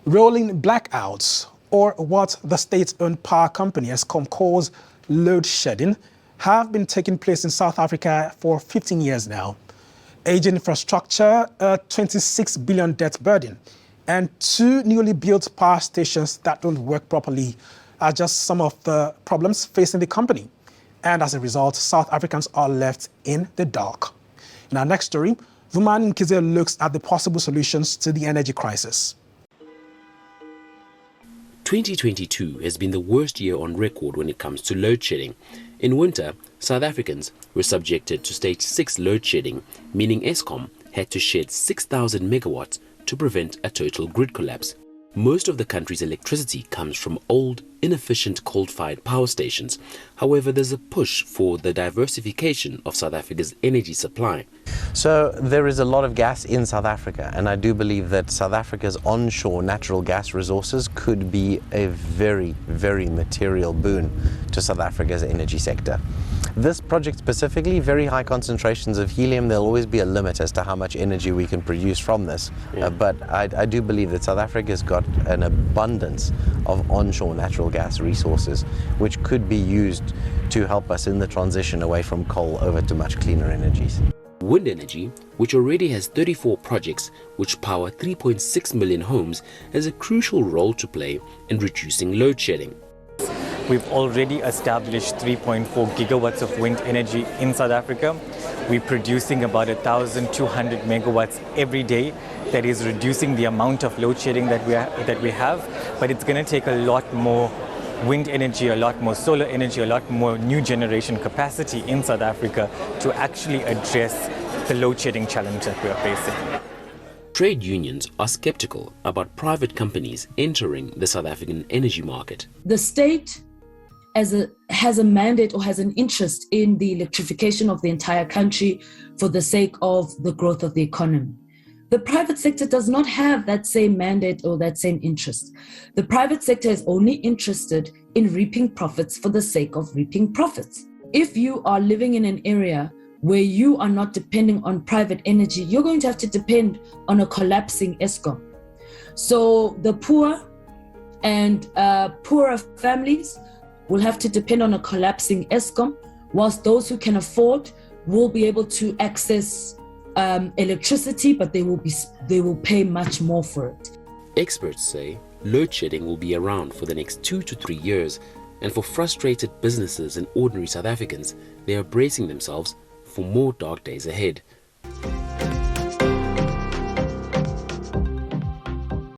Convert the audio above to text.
Rolling blackouts, or what the state-owned power company Eskom calls load shedding, have been taking place in South Africa for 15 years now. Aging infrastructure, a 26 billion debt burden, and two newly built power stations that don't work properly are just some of the problems facing the company. And as a result, South Africans are left in the dark. In our next story, Vumani Mkhize looks at the possible solutions to the energy crisis. 2022 has been the worst year on record when it comes to load shedding. In winter, South Africans were subjected to stage 6 load shedding, meaning Eskom had to shed 6,000 megawatts to prevent a total grid collapse. Most of the country's electricity comes from old, inefficient coal-fired power stations. However, there's a push for the diversification of South Africa's energy supply. So there is a lot of gas in South Africa, and I do believe that South Africa's onshore natural gas resources could be a very, very material boon to South Africa's energy sector. This project specifically, very high concentrations of helium. There'll always be a limit as to how much energy we can produce from this. But I do believe that South Africa's got an abundance of onshore natural gas resources, which could be used to help us in the transition away from coal over to much cleaner energies. Wind energy, which already has 34 projects which power 3.6 million homes, has a crucial role to play in reducing load shedding. We've already established 3.4 gigawatts of wind energy in South Africa. We're producing about 1,200 megawatts every day. That is reducing the amount of load shedding that we have, but it's going to take a lot more wind energy, a lot more solar energy, a lot more new generation capacity in South Africa to actually address the load shedding challenge that we are facing. Trade unions are skeptical about private companies entering the South African energy market. The state has a mandate or has an interest in the electrification of the entire country for the sake of the growth of the economy. The private sector does not have that same mandate or that same interest. The private sector is only interested in reaping profits for the sake of reaping profits. If you are living in an area where you are not depending on private energy, you're going to have to depend on a collapsing Eskom. So the poor and poorer families will have to depend on a collapsing Eskom, whilst those who can afford will be able to access electricity, but they will pay much more for it. Experts say load shedding will be around for the next 2 to 3 years, and for frustrated businesses and ordinary South Africans, they are bracing themselves for more dark days ahead.